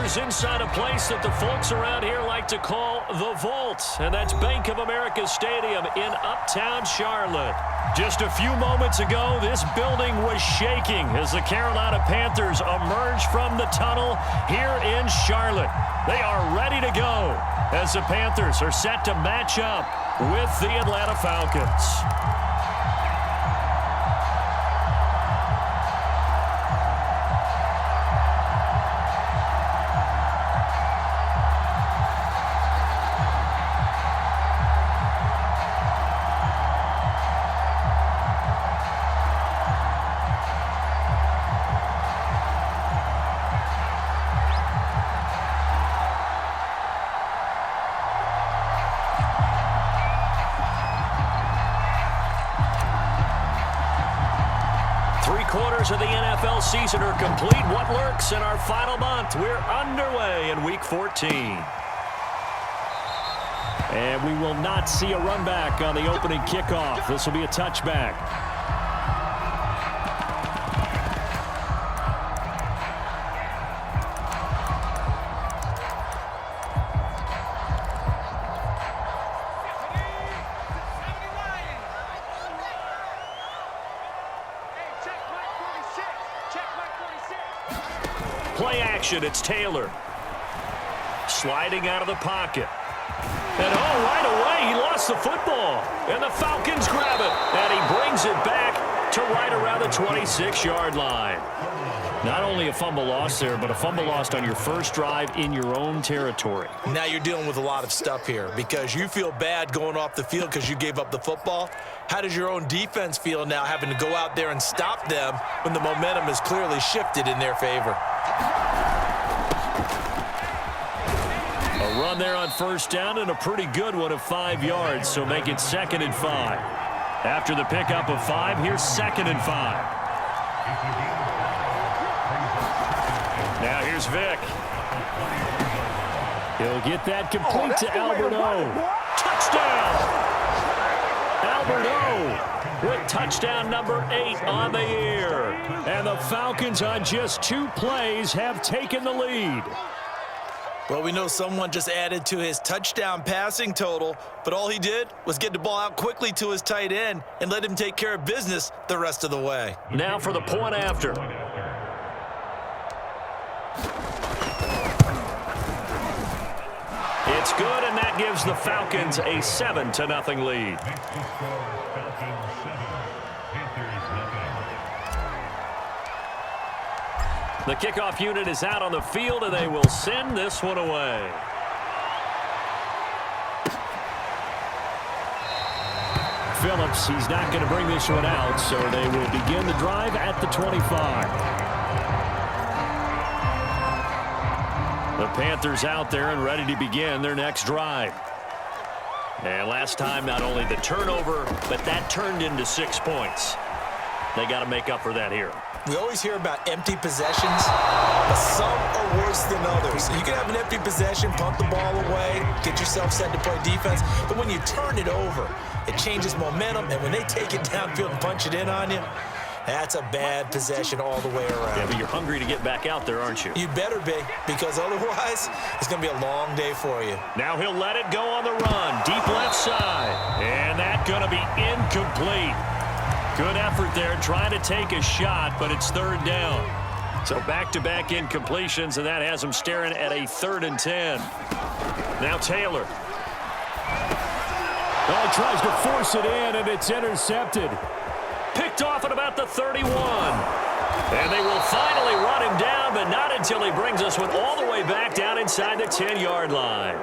headquarters inside a place that the folks around here like to call the Vault, and that's Bank of America Stadium in uptown Charlotte. Just a few moments ago, this building was shaking as the Carolina Panthers emerged from the tunnel here in Charlotte. They are ready to go as the Panthers are set to match up with the Atlanta Falcons. Quarters of the NFL season are complete. What lurks in our final month? We're underway in Week 14. And we will not see a run back on the opening kickoff. This will be a touchback. Play action, it's Taylor. Sliding out of the pocket. And right away, he lost the football. And the Falcons grab it. And he brings it back to right around the 26-yard line. Not only a fumble loss there, but a fumble lost on your first drive in your own territory. Now you're dealing with a lot of stuff here because you feel bad going off the field because you gave up the football. How does your own defense feel now having to go out there and stop them when the momentum is clearly shifted in their favor? A run there on first down and a pretty good one of 5 yards, so make it 2nd and 5. After the pickup of 5, here's 2nd and 5. Now here's Vic. He'll get that complete to Alberto. Touchdown! Alberto with touchdown number 8 on the year. And the Falcons on just 2 plays have taken the lead. Well, we know someone just added to his touchdown passing total, but all he did was get the ball out quickly to his tight end and let him take care of business the rest of the way. Now for the point after. It's good, and that gives the Falcons a 7-0 lead. The kickoff unit is out on the field, and they will send this one away. Phillips, he's not going to bring this one out, so they will begin the drive at the 25. The Panthers out there and ready to begin their next drive. And last time, not only the turnover, but that turned into 6 points. They got to make up for that here. We always hear about empty possessions, but some are worse than others. You can have an empty possession, punt the ball away, get yourself set to play defense, but when you turn it over, it changes momentum, and when they take it downfield and punch it in on you, that's a bad possession all the way around. Yeah, but you're hungry to get back out there, aren't you? You better be, because otherwise, it's going to be a long day for you. Now he'll let it go on the run, deep left side, and that's going to be incomplete. Good effort there, trying to take a shot, but it's 3rd down. So back-to-back incompletions, and that has him staring at a 3rd and 10. Now Taylor. Oh, tries to force it in, and it's intercepted. Picked off at about the 31. And they will finally run him down, but not until he brings us one all the way back down inside the 10-yard line.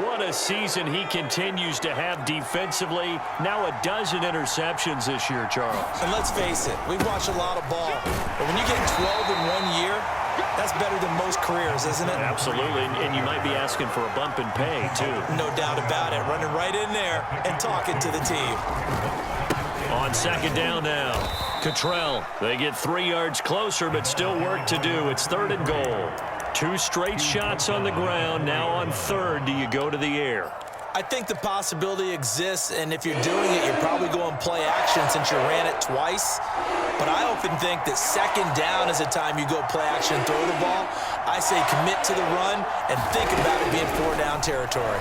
What a season he continues to have defensively. Now a dozen interceptions this year, Charles. And let's face it, we've watched a lot of ball. But when you get 12 in 1 year, that's better than most careers, isn't it? Absolutely, and you might be asking for a bump in pay, too. No doubt about it. Running right in there and talking to the team. On 2nd down now, Cottrell. They get 3 yards closer, but still work to do. It's 3rd and goal. 2 straight shots on the ground. Now on 3rd, do you go to the air? I think the possibility exists, and if you're doing it, you're probably going play action since you ran it twice. But I often think that 2nd down is the time you go play action and throw the ball. I say commit to the run and think about it being 4-down territory.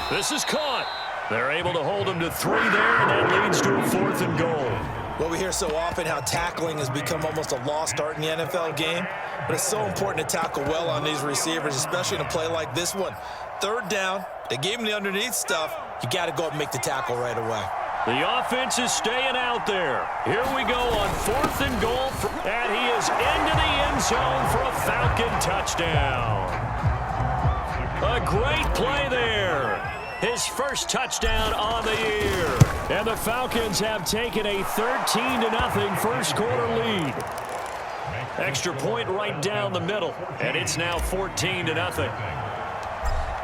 This is caught. They're able to hold him to 3 there, and that leads to a 4th and goal. Well, we hear so often how tackling has become almost a lost art in the NFL game, but it's so important to tackle well on these receivers, especially in a play like this one. 3rd down, they gave him the underneath stuff. You got to go up and make the tackle right away. The offense is staying out there. Here we go on 4th and goal, and he is into the end zone for a Falcon touchdown. A great play there. His first touchdown on the year. And the Falcons have taken a 13-0 first quarter lead. Extra point right down the middle, and it's now 14-0.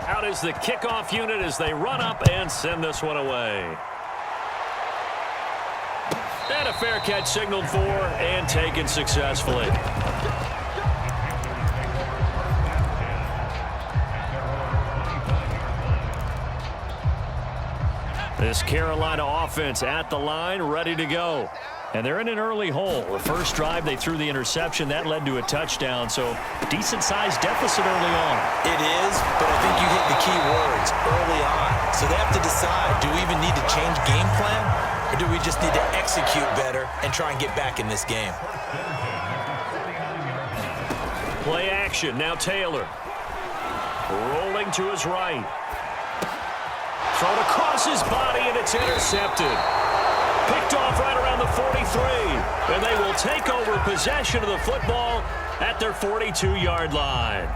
Out is the kickoff unit as they run up and send this one away. And a fair catch signaled for and taken successfully. This Carolina offense at the line, ready to go. And they're in an early hole. The first drive, they threw the interception. That led to a touchdown, so decent-sized deficit early on. It is, but I think you hit the key words, early on. So they have to decide, do we even need to change game plan, or do we just need to execute better and try and get back in this game? Play action, now Taylor. Rolling to his right. Thrown across his body, and it's intercepted. Picked off right around the 43. And they will take over possession of the football at their 42-yard line.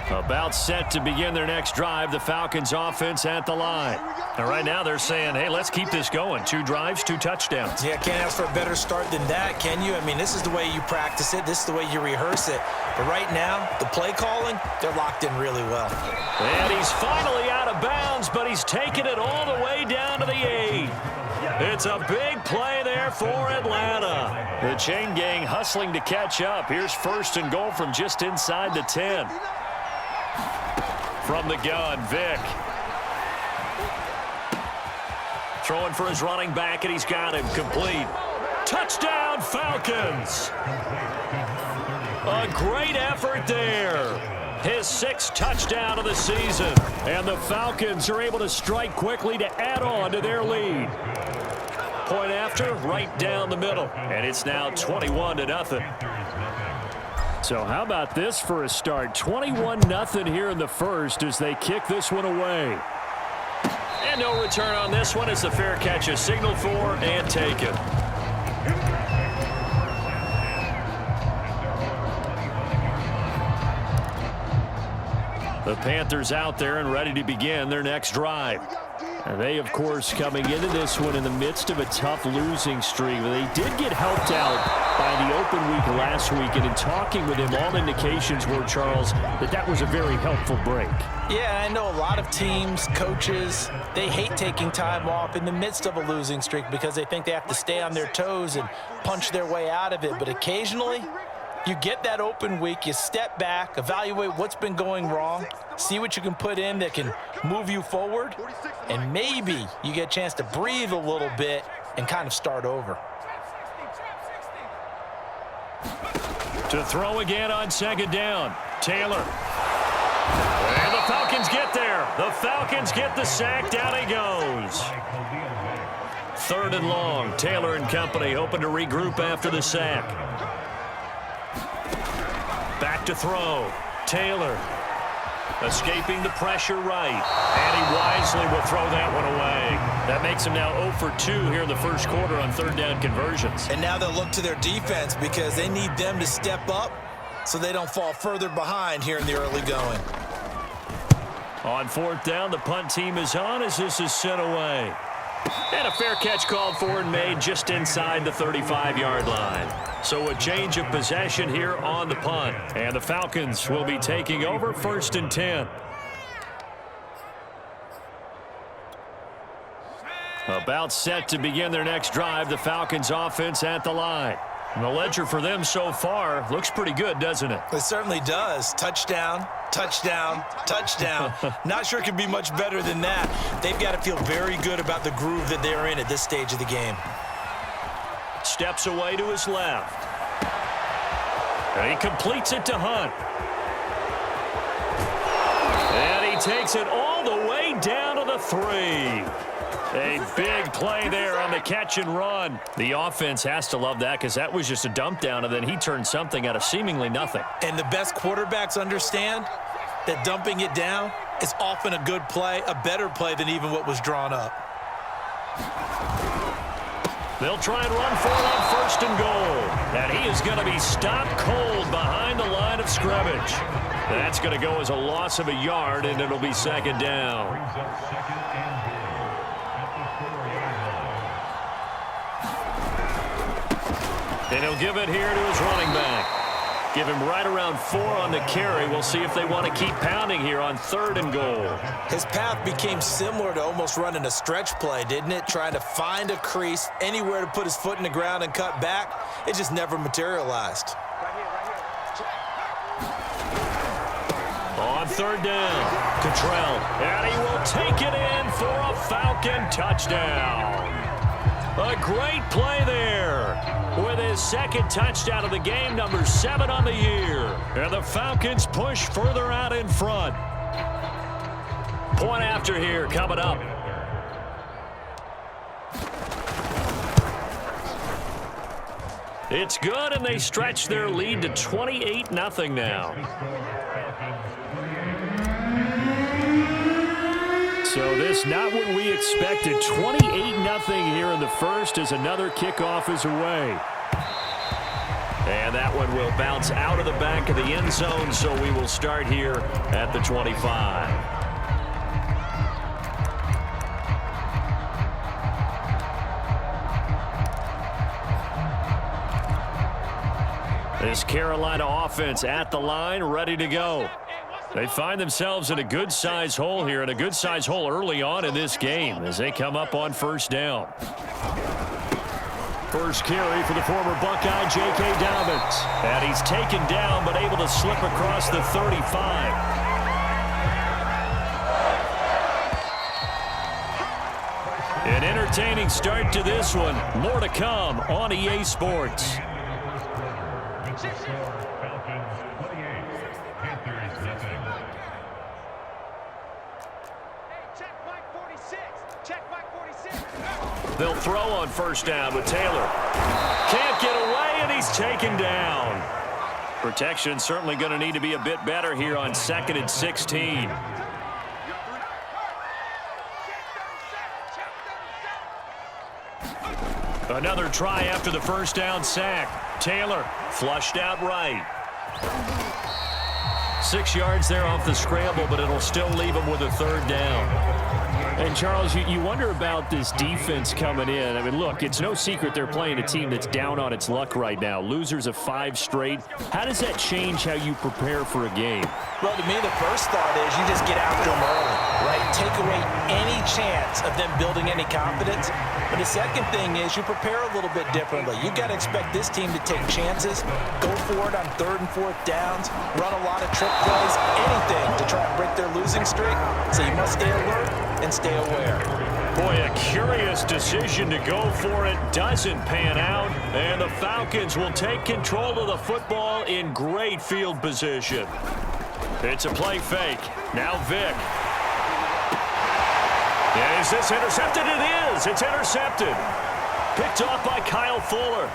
About set to begin their next drive, the Falcons offense at the line. And right now they're saying, hey, let's keep this going. 2 drives, 2 touchdowns. Yeah, can't ask for a better start than that, can you? I mean, this is the way you practice it. This is the way you rehearse it. But right now, the play calling, they're locked in really well. And he's finally out of bounds, but he's taken it all the way down to the 8. It's a big play there for Atlanta. The chain gang hustling to catch up. Here's 1st and goal from just inside the 10. From the gun, Vick. Throwing for his running back, and he's got him complete. Touchdown, Falcons. A great effort there. His 6th touchdown of the season. And the Falcons are able to strike quickly to add on to their lead. Point after, right down the middle. And it's now 21-0. So how about this for a start? 21-0 here in the first as they kick this one away. And no return on this one as the fair catch is signaled for and taken. The Panthers out there and ready to begin their next drive. And they, of course, coming into this one in the midst of a tough losing streak. They did get helped out by the open week last week, and in talking with him, all indications were, Charles, that was a very helpful break. Yeah, I know a lot of teams, coaches, they hate taking time off in the midst of a losing streak because they think they have to stay on their toes and punch their way out of it. But occasionally, you get that open week, you step back, evaluate what's been going wrong, see what you can put in that can move you forward, and maybe you get a chance to breathe a little bit and kind of start over. To throw again on 2nd down, Taylor. And the Falcons get there. The Falcons get the sack. Down he goes. 3rd and long. Taylor and company hoping to regroup after the sack. Back to throw. Taylor escaping the pressure right. And he wisely will throw that one away. That makes him now 0 for 2 here in the first quarter on 3rd down conversions. And now they'll look to their defense because they need them to step up so they don't fall further behind here in the early going. On 4th down, the punt team is on as this is sent away. And a fair catch called for and made just inside the 35-yard line. So a change of possession here on the punt. And the Falcons will be taking over 1st and 10. About about set to begin their next drive. The Falcons offense at the line. And the ledger for them so far looks pretty good, doesn't it? It certainly does. Touchdown, touchdown, touchdown. Not sure it could be much better than that. They've got to feel very good about the groove that they're in at this stage of the game. Steps away to his left. And he completes it to Hunt. And he takes it all the way down to the 3. A big play there on the catch and run. The offense has to love that because that was just a dump down, and then he turned something out of seemingly nothing. And the best quarterbacks understand that dumping it down is often a good play, a better play than even what was drawn up. They'll try and run for it on first and goal. And he is going to be stopped cold behind the line of scrimmage. That's going to go as a loss of a yard, and it'll be second down. And he'll give it here to his running back. Give him right around 4 on the carry. We'll see if they want to keep pounding here on third and goal. His path became similar to almost running a stretch play, didn't it? Trying to find a crease, anywhere to put his foot in the ground and cut back. It just never materialized. On third down, Cottrell. And he will take it in for a Falcon touchdown. A great play there with his second touchdown of the game, number 7 on the year. And the Falcons push further out in front. Point after here coming up. It's good, and they stretch their lead to 28-0 now. So this not what we expected. 28-0 here in the first as another kickoff is away. And that one will bounce out of the back of the end zone, so we will start here at the 25. This Carolina offense at the line, ready to go. They find themselves in a good-size hole here, and a good-size hole early on in this game as they come up on first down. First carry for the former Buckeye, J.K. Dobbins. And he's taken down, but able to slip across the 35. An entertaining start to this one. More to come on EA Sports. They'll throw on first down with Taylor. Can't get away, and he's taken down. Protection certainly going to need to be a bit better here on 2nd and 16. Another try after the first down sack. Taylor flushed out right. 6 yards there off the scramble, but it'll still leave him with a third down. And, Charles, you wonder about this defense coming in. I mean, look, it's no secret they're playing a team that's down on its luck right now. Losers of 5 straight. How does that change how you prepare for a game? Well, to me, the first thought is you just get after them early, right? Take away any chance of them building any confidence. But the second thing is you prepare a little bit differently. You've got to expect this team to take chances, go for it on 3rd and 4th downs, run a lot of trick plays, anything to try and break their losing streak. So you must stay alert and stay aware. Boy, a curious decision to go for it. Doesn't pan out. And the Falcons will take control of the football in great field position. It's a play fake. Now Vick. Is this intercepted? It is. It's intercepted. Picked off by Kyle Fuller.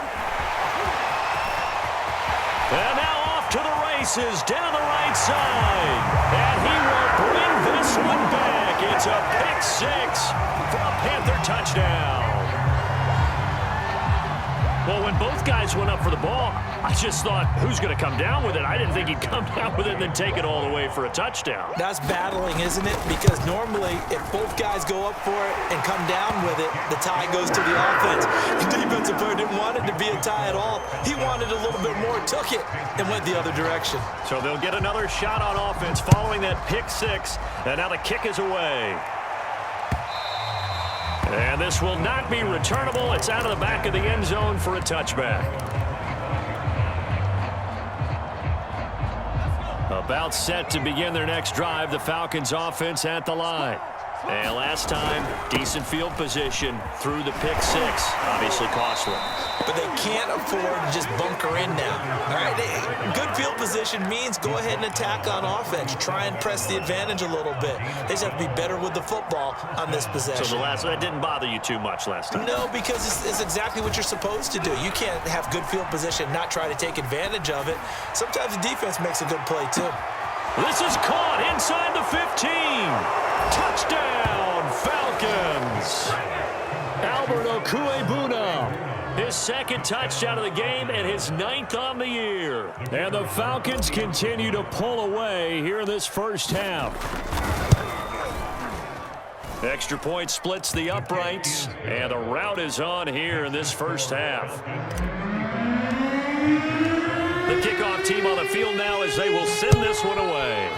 And now off to the races down the right side. And he will bring this one back. It's a pick 6 for a Panther touchdown. Well, when both guys went up for the ball, I just thought, who's going to come down with it? I didn't think he'd come down with it and then take it all the way for a touchdown. That's battling, isn't it? Because normally, if both guys go up for it and come down with it, the tie goes to the offense. The defensive player didn't want it to be a tie at all. He wanted a little bit more, took it, and went the other direction. So they'll get another shot on offense following that pick 6, and now the kick is away. And this will not be returnable. It's out of the back of the end zone for a touchback. About set to begin their next drive, the Falcons offense at the line. And last time, decent field position through the pick six. Obviously costly. But they can't afford to just bunker in now. All right, good field position means go ahead and attack on offense. Try and press the advantage a little bit. They just have to be better with the football on this possession. So that didn't bother you too much last time? No, because it's exactly what you're supposed to do. You can't have good field position and not try to take advantage of it. Sometimes the defense makes a good play, too. This is caught inside the 15. Touchdown, Falcons. Albert Okuebuna, his second touchdown of the game and his 9th on the year. And the Falcons continue to pull away here in this first half. Extra point splits the uprights, and the route is on here in this first half. The kickoff team on the field now as they will send this one away.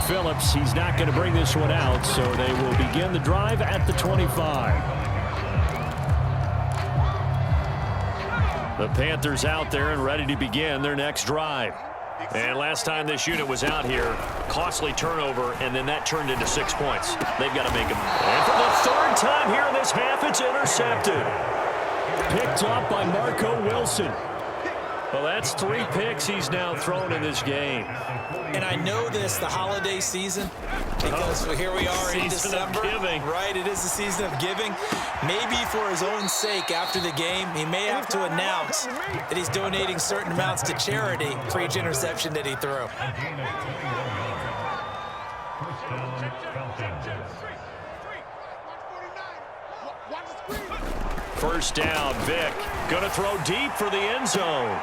Phillips, he's not going to bring this one out, so they will begin the drive at the 25. The Panthers out there and ready to begin their next drive. And last time this unit was out here, costly turnover, and then that turned into 6 points. They've got to make them. And for the third time here in this half, it's intercepted. Picked up by Marco Wilson. Well, that's 3 picks he's now thrown in this game. And I know this, the holiday season, because here we are in December. Right, it is the season of giving. Maybe for his own sake after the game, he may have to announce that he's donating certain amounts to charity for each interception that he threw. First down, Vick. Going to throw deep for the end zone.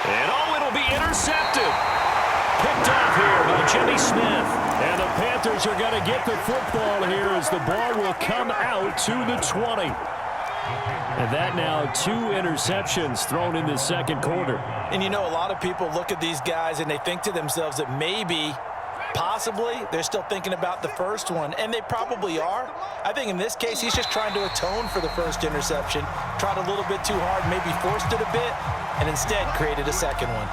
And it'll be intercepted. Picked off here by Jimmy Smith. And the Panthers are going to get the football here as the ball will come out to the 20. And that now 2 interceptions thrown in the second quarter. And you know, a lot of people look at these guys and they think to themselves that maybe, possibly, they're still thinking about the first one, and they probably are. I think in this case, he's just trying to atone for the first interception, tried a little bit too hard, maybe forced it a bit, and instead created a second one.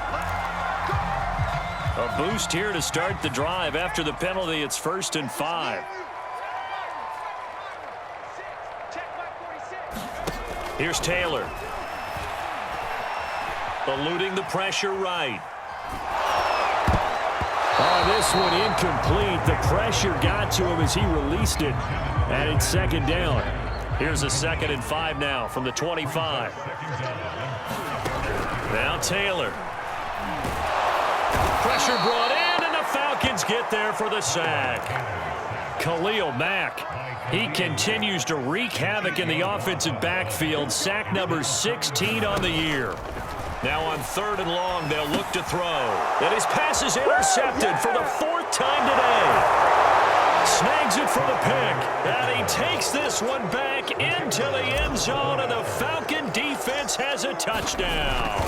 A boost here to start the drive. After the penalty, it's 1st and 5. Here's Taylor. Eluding the pressure right. Oh, this one incomplete. The pressure got to him as he released it. And it's 2nd down. Here's a 2nd and 5 now from the 25. Now Taylor. Pressure brought in, and the Falcons get there for the sack. Khalil Mack. He continues to wreak havoc in the offensive backfield. Sack number 16 on the year. Now on 3rd and long, they'll look to throw. And his pass is intercepted for the 4th time today. Snags it for the pick. And he takes this one back into the end zone, and the Falcon defense has a touchdown.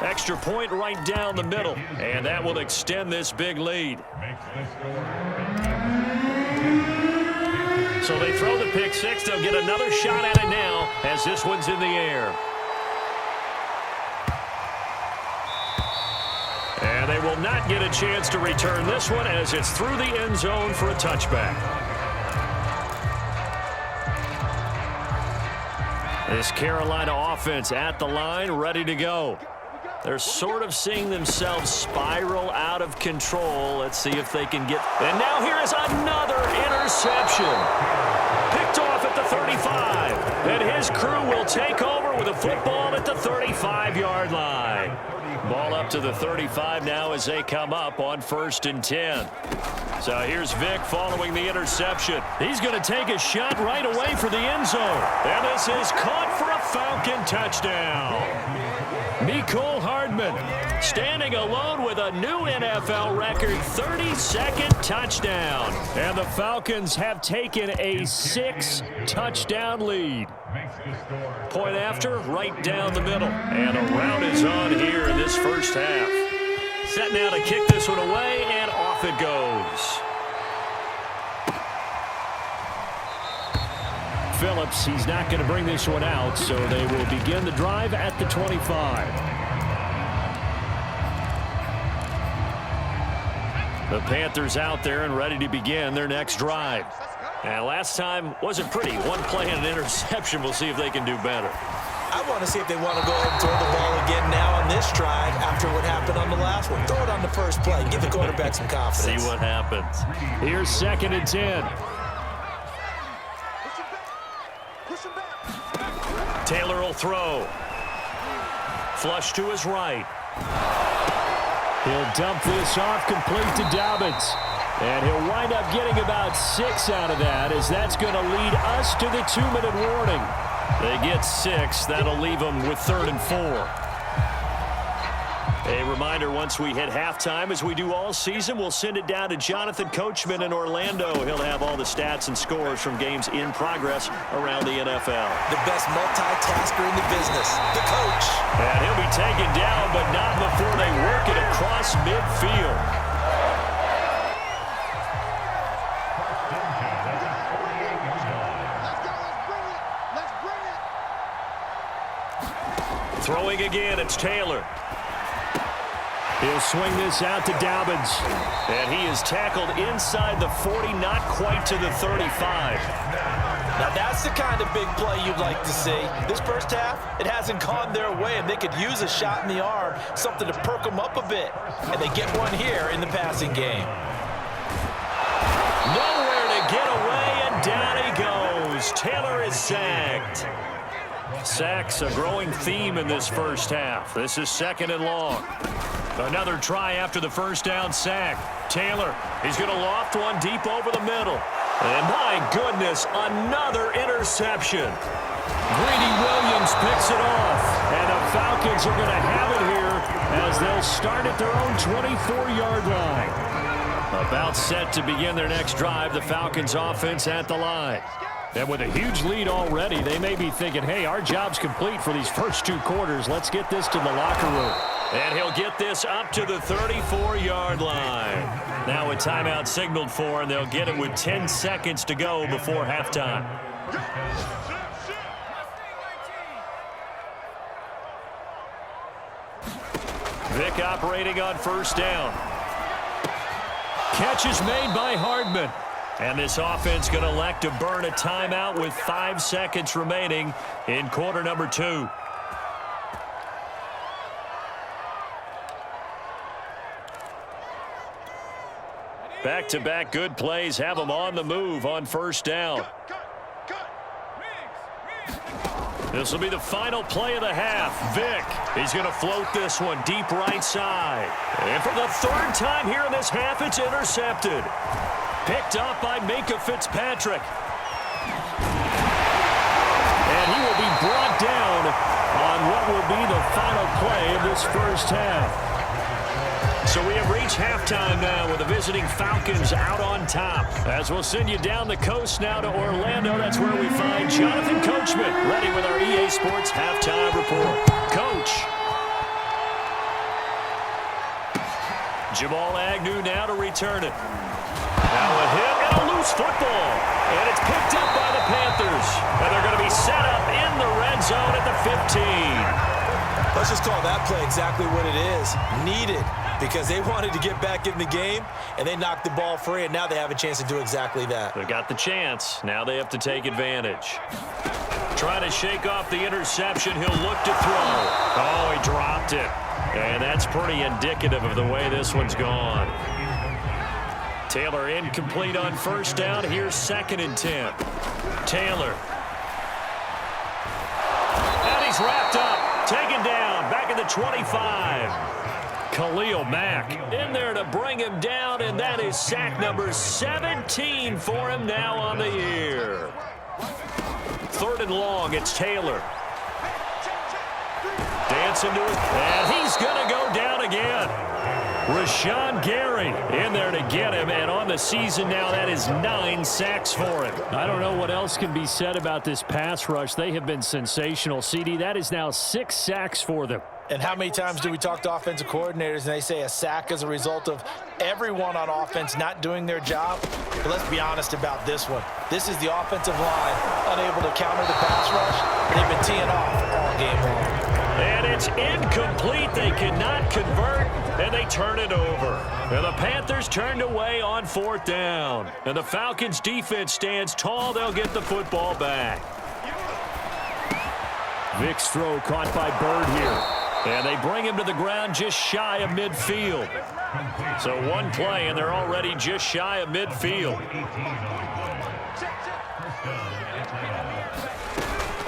Extra point right down the middle, and that will extend this big lead. So they throw the pick six. They'll get another shot at it now as this one's in the air. And they will not get a chance to return this one as it's through the end zone for a touchback. This Carolina offense at the line, ready to go. They're sort of seeing themselves spiral out of control. Let's see if they can get... And now here is another interception. Picked off at the 35. And his crew will take over with a football at the 35-yard line. Ball up to the 35 now as they come up on 1st and 10. So here's Vick following the interception. He's going to take a shot right away for the end zone. And this is caught for a Falcon touchdown. Mecole Hardman standing alone with a new NFL record 32nd touchdown. And the Falcons have taken a 6-touchdown lead. Point after, right down the middle. And a rout is on here in this first half. Set now to kick this one away, and off it goes. Phillips, he's not going to bring this one out, so they will begin the drive at the 25. The Panthers out there and ready to begin their next drive. And last time wasn't pretty. One play and an interception. We'll see if they can do better. I want to see if they want to go ahead and throw the ball again now on this drive after what happened on the last one. Throw it on the first play. Give the quarterback some confidence. See what happens. Here's 2nd and 10. Taylor will throw. Flush to his right. He'll dump this off complete to Dobbins. And he'll wind up getting about 6 out of that, as that's going to lead us to the 2-minute warning. They get 6. That'll leave them with 3rd and 4. A reminder, once we hit halftime, as we do all season, we'll send it down to Jonathan Coachman in Orlando. He'll have all the stats and scores from games in progress around the NFL. The best multitasker in the business, the coach. And he'll be taken down, but not before they work it across midfield. Throwing again, it's Taylor. He'll swing this out to Dobbins. And he is tackled inside the 40, not quite to the 35. Now that's the kind of big play you'd like to see. This first half, it hasn't gone their way, and they could use a shot in the arm, something to perk them up a bit. And they get one here in the passing game. Nowhere to get away, and down he goes. Taylor is sacked. Sacks a growing theme in this first half. This is 2nd and long. Another try after the first down sack. Taylor, he's going to loft one deep over the middle. And my goodness, another interception. Greedy Williams picks it off. And the Falcons are going to have it here as they'll start at their own 24-yard line. About set to begin their next drive, the Falcons offense at the line. And with a huge lead already, they may be thinking, hey, our job's complete for these first 2 quarters. Let's get this to the locker room. And he'll get this up to the 34-yard line. Now a timeout signaled for, and they'll get it with 10 seconds to go before halftime. Vick operating on first down. Catch is made by Hardman. And this offense going to elect to burn a timeout with 5 seconds remaining in quarter number 2. Back-to-back good plays have them on the move on first down. This will be the final play of the half. Vick, he's going to float this one deep right side. And for the 3rd time here in this half, it's intercepted. Picked up by Minka Fitzpatrick. And he will be brought down on what will be the final play of this first half. So we have reached halftime now with the visiting Falcons out on top. As we'll send you down the coast now to Orlando, that's where we find Jonathan Coachman, ready with our EA Sports halftime report. Coach. Jamal Agnew now to return it. Now a hit and a loose football. And it's picked up by the Panthers. And they're going to be set up in the red zone at the 15. Let's just call that play exactly what it is. Needed, because they wanted to get back in the game, and they knocked the ball free, and now they have a chance to do exactly that. They got the chance. Now they have to take advantage. Trying to shake off the interception. He'll look to throw. Oh, he dropped it. And that's pretty indicative of the way this one's gone. Taylor incomplete on first down. Here's 2nd and 10. Taylor. And he's wrapped up. Taken down. Back at the 25. Khalil Mack in there to bring him down. And that is sack number 17 for him now on the year. 3rd and long. It's Taylor. Dancing to it. And he's going to go down again. Rashawn Gary in there to get him, and on the season now, that is 9 sacks for him. I don't know what else can be said about this pass rush. They have been sensational, CD. That is now 6 sacks for them. And how many times do we talk to offensive coordinators and they say a sack is a result of everyone on offense not doing their job? But let's be honest about this one. This is the offensive line unable to counter the pass rush. They've been teeing off all game long. And it's incomplete. They cannot convert, and they turn it over. And the Panthers turned away on 4th down. And the Falcons' defense stands tall. They'll get the football back. Vic's throw caught by Bird here. And they bring him to the ground just shy of midfield. So one play, and they're already just shy of midfield.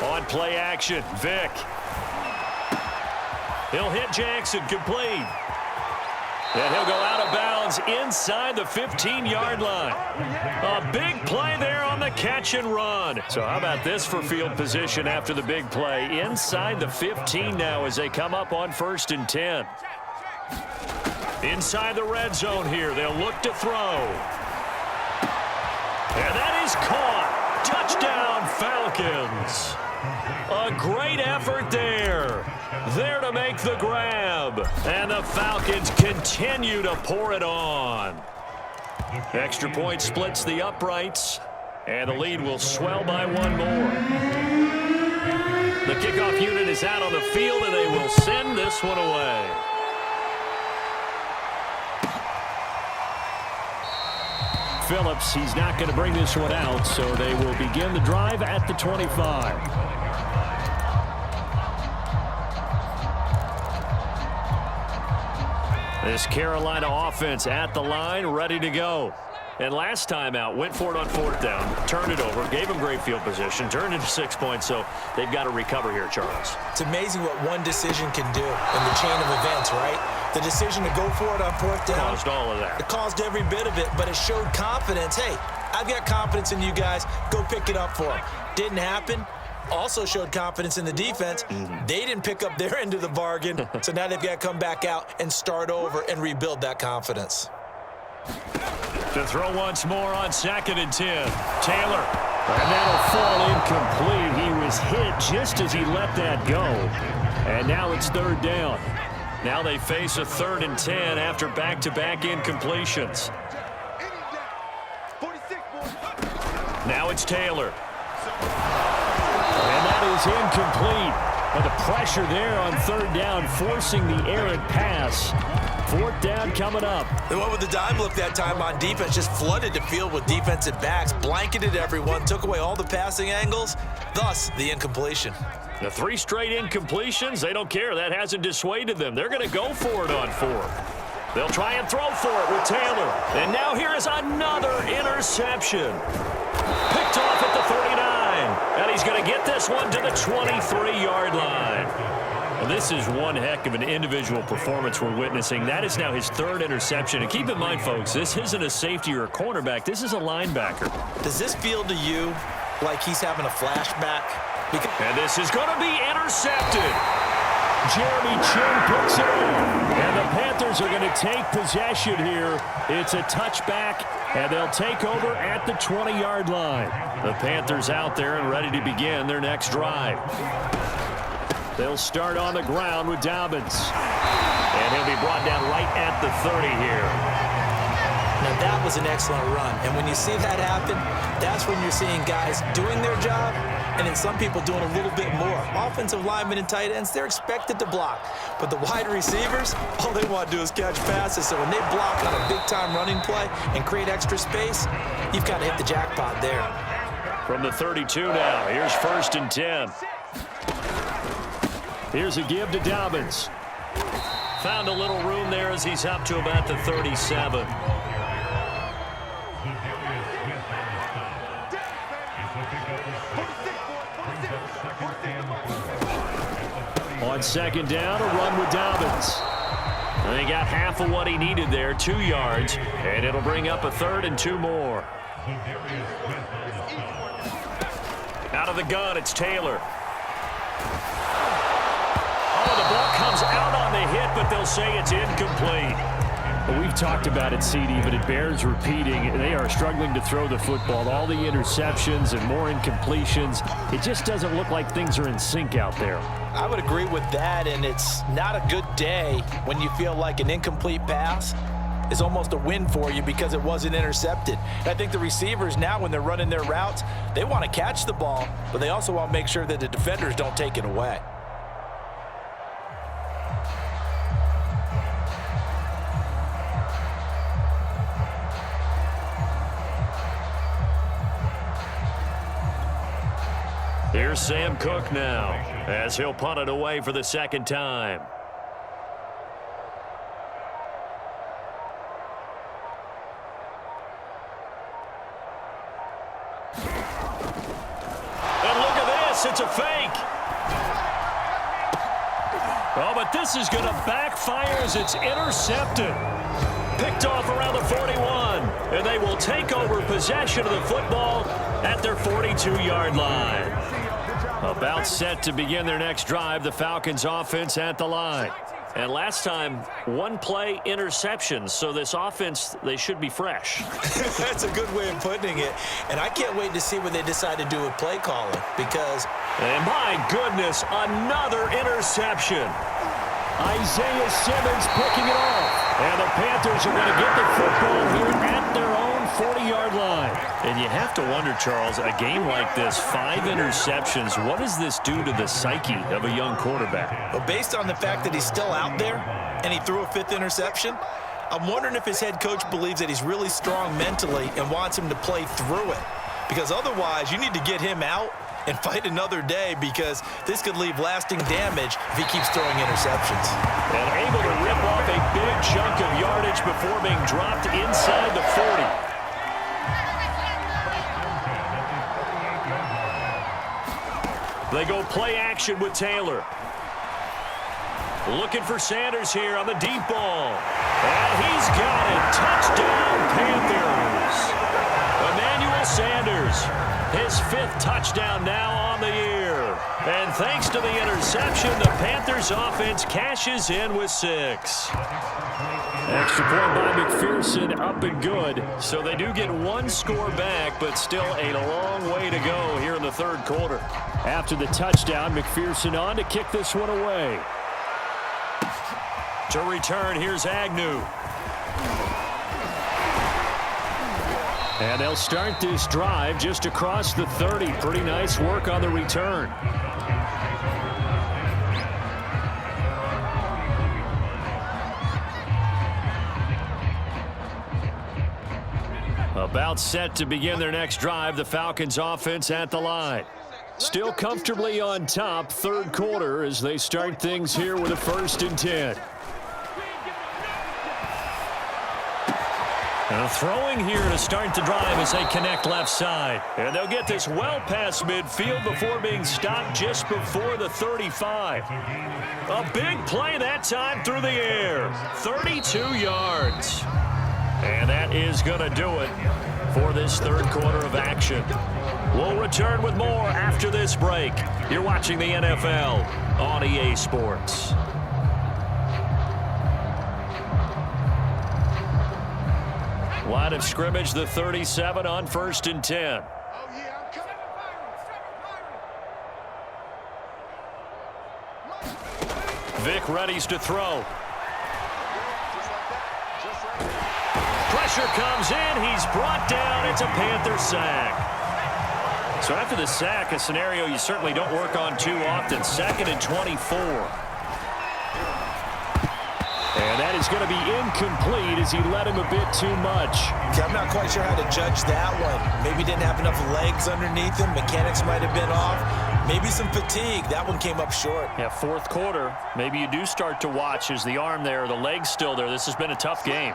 On play action, Vic. He'll hit Jackson, complete. And he'll go out of bounds inside the 15-yard line. A big play there on the catch and run. So how about this for field position after the big play? Inside the 15 now as they come up on 1st and 10. Inside the red zone here, they'll look to throw. And that is caught. Touchdown, Falcons. A great effort there. There to make the grab. And the Falcons continue to pour it on. Extra point splits the uprights. And the lead will swell by one more. The kickoff unit is out on the field, and they will send this one away. Phillips, he's not going to bring this one out, so they will begin the drive at the 25. This Carolina offense at the line, ready to go. And last time out, went for it on 4th down, turned it over, gave them great field position, turned into 6 points, so they've got to recover here, Charles. It's amazing what one decision can do in the chain of events, right? The decision to go for it on 4th down. Caused all of that. It caused every bit of it, but it showed confidence. Hey, I've got confidence in you guys. Go pick it up for them. Didn't happen. Also showed confidence in the defense. They didn't pick up their end of the bargain, so now they've got to come back out and start over and rebuild that confidence. To throw once more on 2nd and 10. Taylor. And that'll fall incomplete. He was hit just as he let that go. And now it's 3rd down. Now they face a 3rd and 10 after back-to-back incompletions. Now it's Taylor. And that is incomplete. But the pressure there on 3rd down, forcing the errant pass. 4th down coming up. They went with the dime look that time on defense, just flooded the field with defensive backs, blanketed everyone, took away all the passing angles, thus the incompletion. The 3 straight incompletions, they don't care. That hasn't dissuaded them. They're going to go for it on 4th. They'll try and throw for it with Taylor. And now here is another interception. Picked off at the 39. And he's going to get this one to the 23-yard line. Well, this is one heck of an individual performance we're witnessing. That is now his 3rd interception. And keep in mind, folks, this isn't a safety or a cornerback. This is a linebacker. Does this feel to you like he's having a flashback? And this is going to be intercepted. Jeremy Chin puts it in. And the Panthers are going to take possession here. It's a touchback, and they'll take over at the 20-yard line. The Panthers out there and ready to begin their next drive. They'll start on the ground with Dobbins. And he'll be brought down right at the 30 here. Now that was an excellent run. And when you see that happen, that's when you're seeing guys doing their job and then some people doing a little bit more. Offensive linemen and tight ends, they're expected to block. But the wide receivers, all they want to do is catch passes. So when they block on a big-time running play and create extra space, you've got to hit the jackpot there. From the 32 now, here's 1st and 10. Here's a give to Dobbins. Found a little room there as he's up to about the 37. On 2nd down, a run with Dobbins. And he got half of what he needed there, 2 yards, and it'll bring up a 3rd and 2 more. Out of the gun, it's Taylor. Oh, the ball comes out on the hit, but they'll say it's incomplete. Well, we've talked about it, CD, but it bears repeating. They are struggling to throw the football. All the interceptions and more incompletions. It just doesn't look like things are in sync out there. I would agree with that, and it's not a good day when you feel like an incomplete pass is almost a win for you because it wasn't intercepted. And I think the receivers now, when they're running their routes, they want to catch the ball, but they also want to make sure that the defenders don't take it away. Here's Sam Cook now, as he'll punt it away for the second time. And look at this, it's a fake. Oh, but this is going to backfire as it's intercepted. Picked off around the 41, and they will take over possession of the football at their 42-yard line. About set to begin their next drive, the Falcons offense at the line. And last time, one play interception, so this offense, they should be fresh. That's a good way of putting it. And I can't wait to see what they decide to do with play calling because... And my goodness, another interception. Isaiah Simmons picking it off. And the Panthers are going to get the football here at their own 40-yard line. And you have to wonder, Charles, a game like this, 5 interceptions, what does this do to the psyche of a young quarterback? Well, based on the fact that he's still out there and he threw a 5th interception, I'm wondering if his head coach believes that he's really strong mentally and wants him to play through it. Because otherwise, you need to get him out and fight another day because this could leave lasting damage if he keeps throwing interceptions. And able to rip off a big chunk of yardage before being dropped inside the 40. They go play action with Taylor. Looking for Sanders here on the deep ball. And he's got it. Touchdown, Panthers. Emmanuel Sanders, his 5th touchdown now on the year. And thanks to the interception, the Panthers offense cashes in with 6. Extra point by McPherson, up and good. So they do get 1 score back, but still a long way to go here in the 3rd quarter. After the touchdown, McPherson on to kick this one away. To return, here's Agnew. And they'll start this drive just across the 30. Pretty nice work on the return. About set to begin their next drive, the Falcons offense at the line. Still comfortably on top, 3rd quarter as they start things here with a 1st and 10. Now throwing here to start the drive as they connect left side. And they'll get this well past midfield before being stopped just before the 35. A big play that time through the air. 32 yards. And that is going to do it for this 3rd quarter of action. We'll return with more after this break. You're watching the NFL on EA Sports. Line of scrimmage, the 37 on 1st and 10. Vic readies to throw. Pressure comes in. He's brought down. It's a Panther sack. So after the sack, a scenario you certainly don't work on too often. 2nd and 24. And that is going to be incomplete as he led him a bit too much. Okay, I'm not quite sure how to judge that one. Maybe he didn't have enough legs underneath him. Mechanics might have been off. Maybe some fatigue. That one came up short. Yeah, 4th quarter. Maybe you do start to watch as the arm there, the leg's still there. This has been a tough game.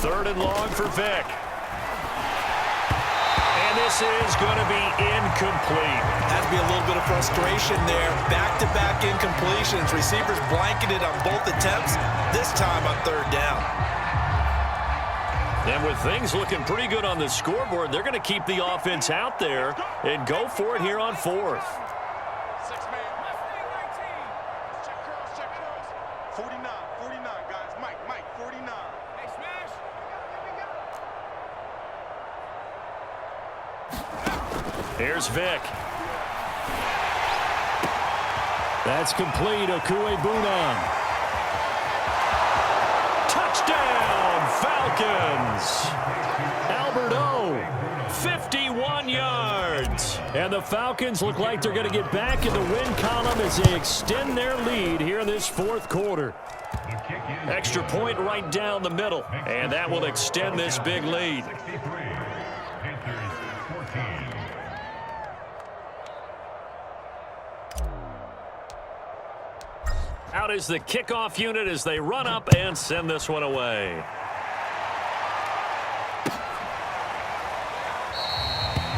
Third and long for Vic. And And this is going to be incomplete. Has to be a little bit of frustration there. Back-to-back incompletions. Receivers blanketed on both attempts, this time on third down. And with things looking pretty good on the scoreboard, they're going to keep the offense out there and go for it here on fourth. 49, guys. Mike, 49. Hey, smash. Here's Vic. That's complete. Okuegbunam. Touchdown, Falcons. Albert O, 51 yards. And the Falcons look like they're going to get back in the win column as they extend their lead here in this fourth quarter. Extra point right down the middle, and that will extend this big lead. Out is the kickoff unit as they run up and send this one away.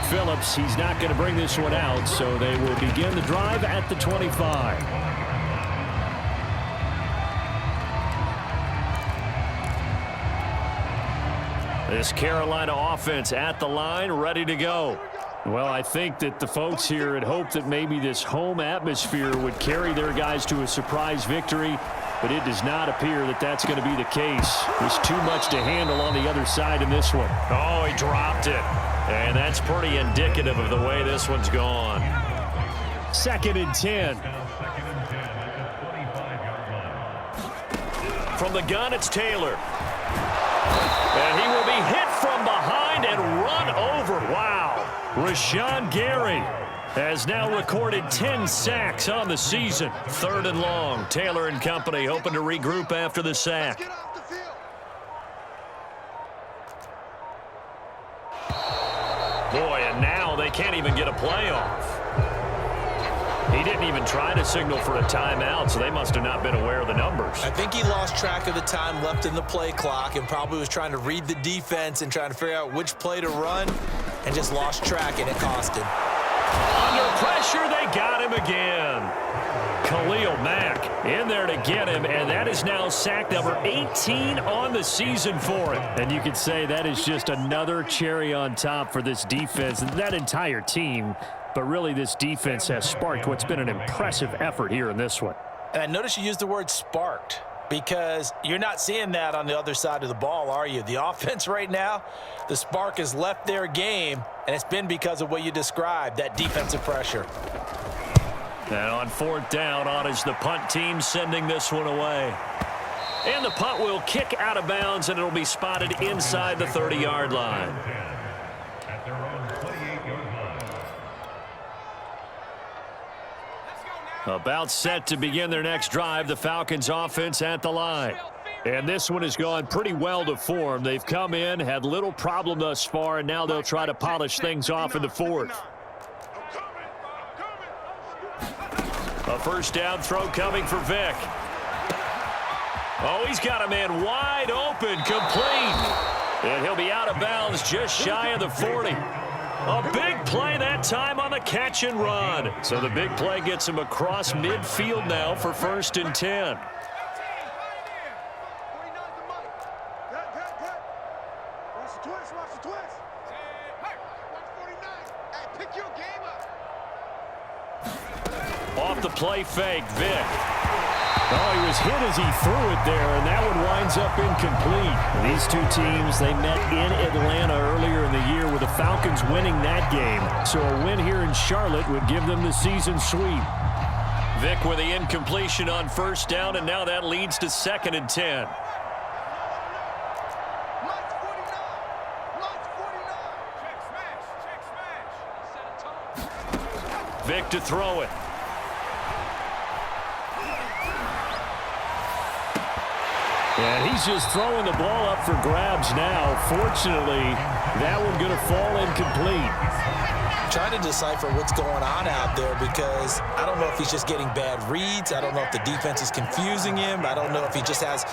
Phillips, he's not going to bring this one out, so they will begin the drive at the 25. This Carolina offense at the line, ready to go. Well, I think that the folks here had hoped that maybe this home atmosphere would carry their guys to a surprise victory, but it does not appear that that's going to be the case. There's too much to handle on the other side in this one. Oh, he dropped it. And that's pretty indicative of the way this one's gone. 2nd and 10. From the gun, it's Taylor. And he will be hit from behind and run over. Wow. Rashawn Gary has now recorded 10 sacks on the season. 3rd and long. Taylor and company hoping to regroup after the sack. Boy, and now they can't even get a playoff. He didn't even try to signal for a timeout, so they must have not been aware of the numbers. I think he lost track of the time left in the play clock and probably was trying to read the defense and trying to figure out which play to run and just lost track, and it cost him. Under pressure, they got him again. Khalil Mack in there to get him, and that is now sack number 18 on the season for him. And you could say that is just another cherry on top for this defense and that entire team. But really, this defense has sparked what's been an impressive effort here in this one. And I notice you used the word sparked because you're not seeing that on the other side of the ball, are you? The offense right now, the spark has left their game, and it's been because of what you described, that defensive pressure. And on 4th down, on is the punt team sending this one away. And the punt will kick out of bounds, and it'll be spotted inside the 30-yard line. About set to begin their next drive, the Falcons offense at the line. And this one has gone pretty well to form. They've come in, had little problem thus far, and now they'll try to polish things off in the 4th. A 1st down throw coming for Vic. Oh, he's got a man wide open, complete. And he'll be out of bounds just shy of the 40. A big play that time on the catch and run. So the big play gets him across midfield now for 1st and 10. Off the play fake, Vic. Oh, he was hit as he threw it there, and that one winds up incomplete. These two teams, they met in Atlanta earlier in the year with the Falcons winning that game. So a win here in Charlotte would give them the season sweep. Vic with the incompletion on 1st down, and now that leads to 2nd and 10. Vic to throw it. And he's just throwing the ball up for grabs now. Fortunately, that one going to fall incomplete. I'm trying to decipher what's going on out there because I don't know if he's just getting bad reads. I don't know if the defense is confusing him. I don't know if he just has,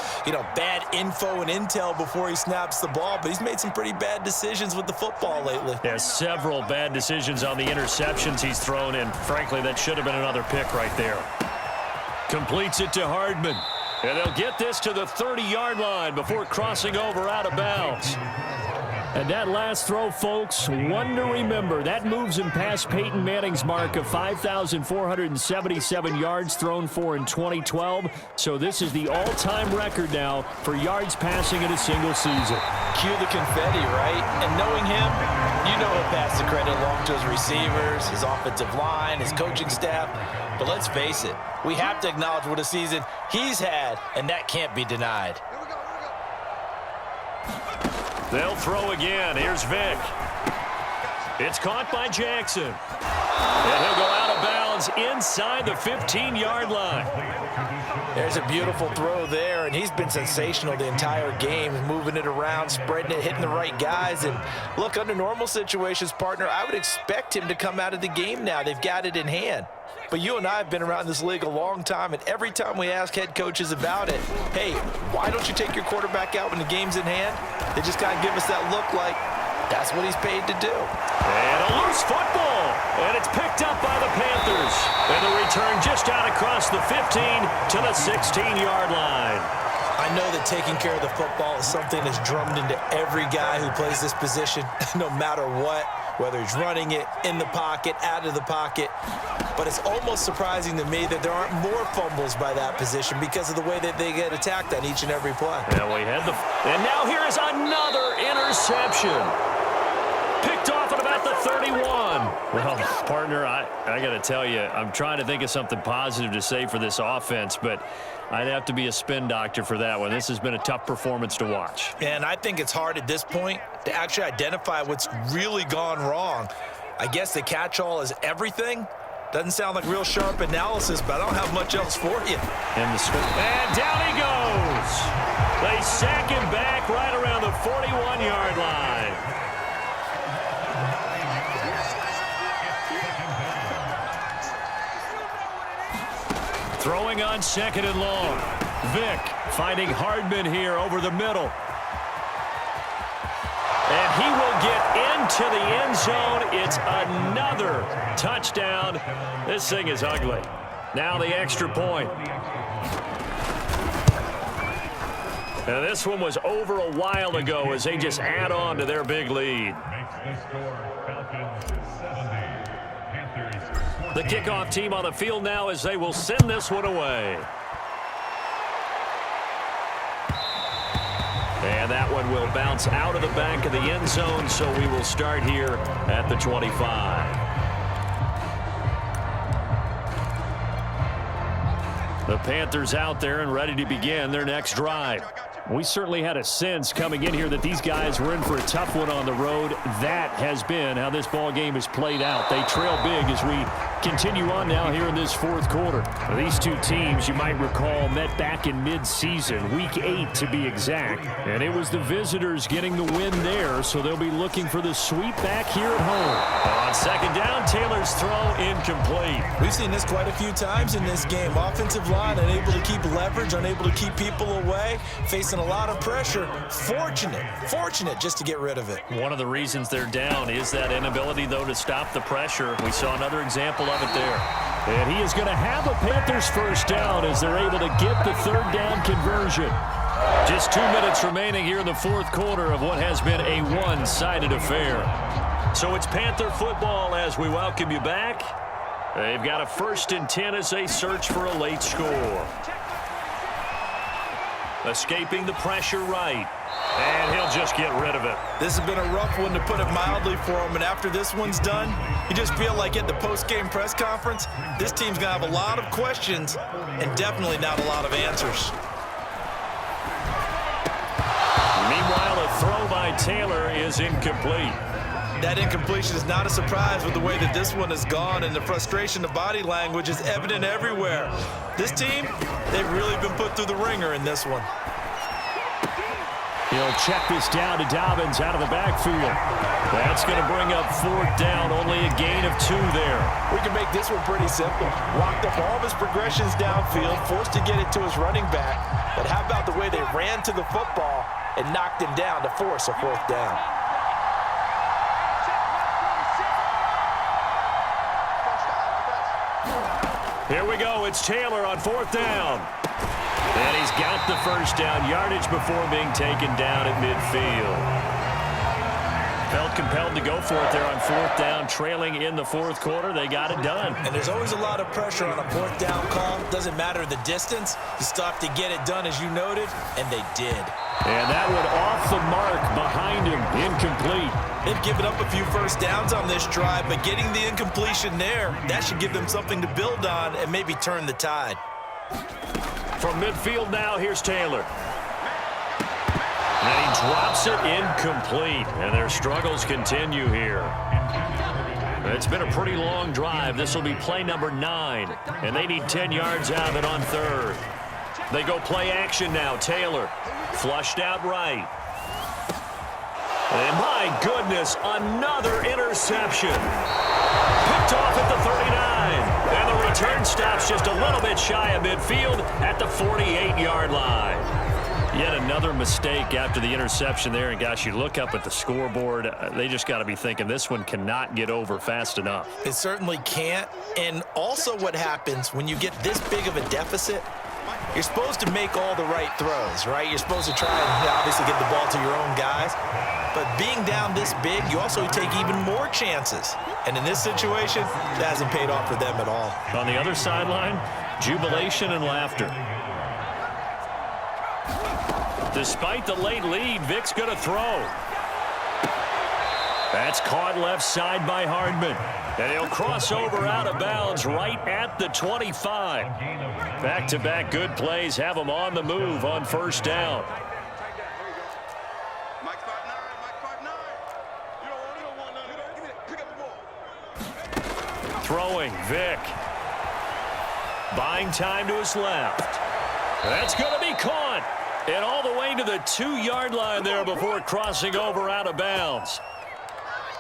bad info and intel before he snaps the ball. But he's made some pretty bad decisions with the football lately. Yeah, several bad decisions on the interceptions he's thrown in. Frankly, that should have been another pick right there. Completes it to Hardman. And they'll get this to the 30-yard line before crossing over out of bounds. And that last throw, folks, one to remember. That moves him past Peyton Manning's mark of 5,477 yards thrown for in 2012. So this is the all-time record now for yards passing in a single season. Cue the confetti, right? And knowing him, he'll pass the credit along to his receivers, his offensive line, his coaching staff. But let's face it, we have to acknowledge what a season he's had, and that can't be denied. They'll throw again. Here's Vick. It's caught by Jackson. And he'll go out of bounds inside the 15-yard line. There's a beautiful throw there, and he's been sensational the entire game, moving it around, spreading it, hitting the right guys. And look, under normal situations, partner, I would expect him to come out of the game now. They've got it in hand. But you and I have been around this league a long time, and every time we ask head coaches about it, hey, why don't you take your quarterback out when the game's in hand? They just kind of give us that look like that's what he's paid to do. And a loose football, and it's picked up by the Panthers. And the return just out across the 15 to the 16-yard line. I know that taking care of the football is something that's drummed into every guy who plays this position, no matter what, whether he's running it, in the pocket, out of the pocket. But it's almost surprising to me that there aren't more fumbles by that position because of the way that they get attacked on each and every play. And and now here is another interception. Picked off at about the 31. Well, partner, I got to tell you, I'm trying to think of something positive to say for this offense, but I'd have to be a spin doctor for that one. This has been a tough performance to watch. And I think it's hard at this point to actually identify what's really gone wrong. I guess the catch-all is everything. Doesn't sound like real sharp analysis, but I don't have much else for you. And down he goes. They sack him back right around the 41-yard line. Throwing on second and long. Vick finding Hardman here over the middle. And he will get into the end zone. It's another touchdown. This thing is ugly. Now the extra point. And this one was over a while ago as they just add on to their big lead. The kickoff team on the field now as they will send this one away. And that one will bounce out of the back of the end zone, so we will start here at the 25. The Panthers out there and ready to begin their next drive. We certainly had a sense coming in here that these guys were in for a tough one on the road. That has been how this ball game is played out. They trail big as we continue on now here in this fourth quarter. These two teams, you might recall, met back in mid-season, week 8 to be exact. And it was the visitors getting the win there, so they'll be looking for the sweep back here at home. On second down, Taylor's throw incomplete. We've seen this quite a few times in this game. Offensive line unable to keep leverage, unable to keep people away, facing a lot of pressure. Fortunate just to get rid of it. One of the reasons they're down is that inability, though, to stop the pressure. We saw another example of it there. And he is going to have a Panthers first down as they're able to get the third down conversion. Just 2 minutes remaining here in the fourth quarter of what has been a one-sided affair. So it's Panther football as we welcome you back. They've got a 1st and 10 as they search for a late score. Escaping the pressure right. And he'll just get rid of it. This has been a rough one, to put it mildly, for him. And after this one's done, you just feel like at the post-game press conference, this team's going to have a lot of questions and definitely not a lot of answers. Meanwhile, a throw by Taylor is incomplete. That incompletion is not a surprise with the way that this one has gone, and the frustration, the body language is evident everywhere. This team, they've really been put through the ringer in this one. He'll check this down to Dobbins out of the backfield. That's going to bring up 4th down, only a gain of 2 there. We can make this one pretty simple. Locked up all of his progressions downfield, forced to get it to his running back. But how about the way they ran to the football and knocked him down to force a 4th down? Here we go. It's Taylor on 4th down. And he's got the first down yardage before being taken down at midfield. Felt compelled to go for it there on 4th down, trailing in the 4th quarter. They got it done. And there's always a lot of pressure on a 4th down call. Doesn't matter the distance. You stop to get it done, as you noted, and they did. And that one off the mark behind him, incomplete. They've given up a few first downs on this drive, but getting the incompletion there, that should give them something to build on and maybe turn the tide. From midfield now, here's Taylor. And he drops it incomplete. And their struggles continue here. It's been a pretty long drive. This will be play number 9. And they need 10 yards out of it on 3rd. They go play action now. Taylor flushed out right. And my goodness, another interception. Picked off at the 39. And the return stops just a little bit shy of midfield at the 48-yard line. Yet another mistake after the interception there. And, gosh, you look up at the scoreboard, they just got to be thinking this one cannot get over fast enough. It certainly can't. And also what happens when you get this big of a deficit, you're supposed to make all the right throws, right? You're supposed to try and obviously get the ball to your own guys. But being down this big, you also take even more chances. And in this situation, that hasn't paid off for them at all. On the other sideline, jubilation and laughter. Despite the late lead, Vic's going to throw. That's caught left side by Hardman. And he'll cross over out of bounds right at the 25. Back-to-back good plays have him on the move on 1st down. Throwing, Vic. Buying time to his left. That's going to be caught. And all the way to the 2-yard line there before crossing over out of bounds.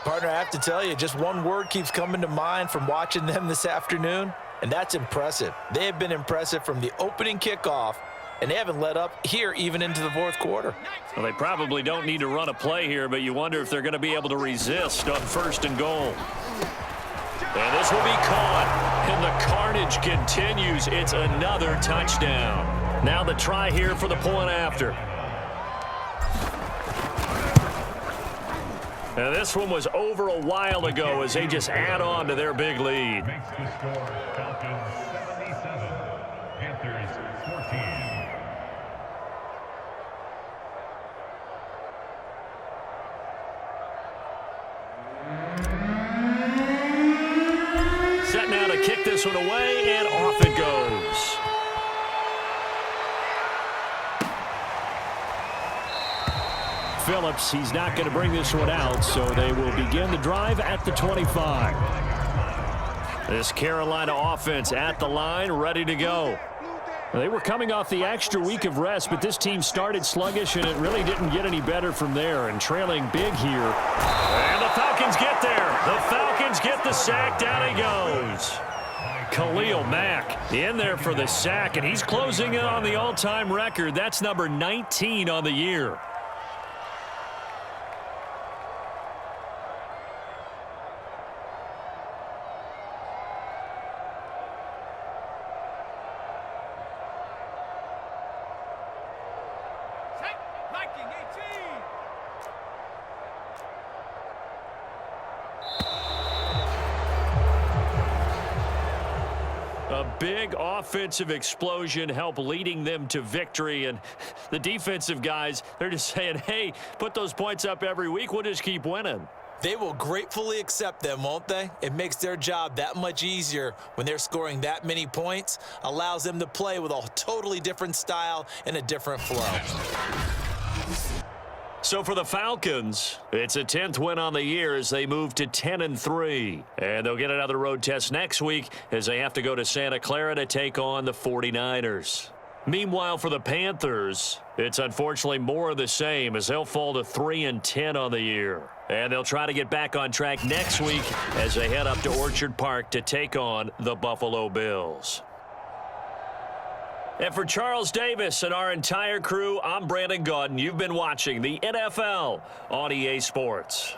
Partner, I have to tell you, just one word keeps coming to mind from watching them this afternoon, and that's impressive. They have been impressive from the opening kickoff, and they haven't let up here even into the 4th quarter. Well, they probably don't need to run a play here, but you wonder if they're going to be able to resist on 1st and goal. And this will be caught, and the carnage continues. It's another touchdown. Now the try here for the point after. And this one was over a while ago as they just add on to their big lead. Makes the score Falcons 77, Panthers 14. Set now to kick this one away, and off it goes. Phillips, he's not going to bring this one out, so they will begin the drive at the 25. This Carolina offense at the line, ready to go. They were coming off the extra week of rest, but this team started sluggish, and it really didn't get any better from there, and trailing big here. And the Falcons get there. The Falcons get the sack. Down he goes. Khalil Mack in there for the sack, and he's closing in on the all-time record. That's number 19 on the year. A big offensive explosion helped leading them to victory, and the defensive guys, they're just saying, hey, put those points up every week, we'll just keep winning. They will gratefully accept them, won't they? It makes their job that much easier when they're scoring that many points, allows them to play with a totally different style and a different flow. So for the Falcons, it's a 10th win on the year as they move to 10-3. And they'll get another road test next week as they have to go to Santa Clara to take on the 49ers. Meanwhile, for the Panthers, it's unfortunately more of the same as they'll fall to 3-10 on the year. And they'll try to get back on track next week as they head up to Orchard Park to take on the Buffalo Bills. And for Charles Davis and our entire crew, I'm Brandon Gaudin. You've been watching the NFL on EA Sports.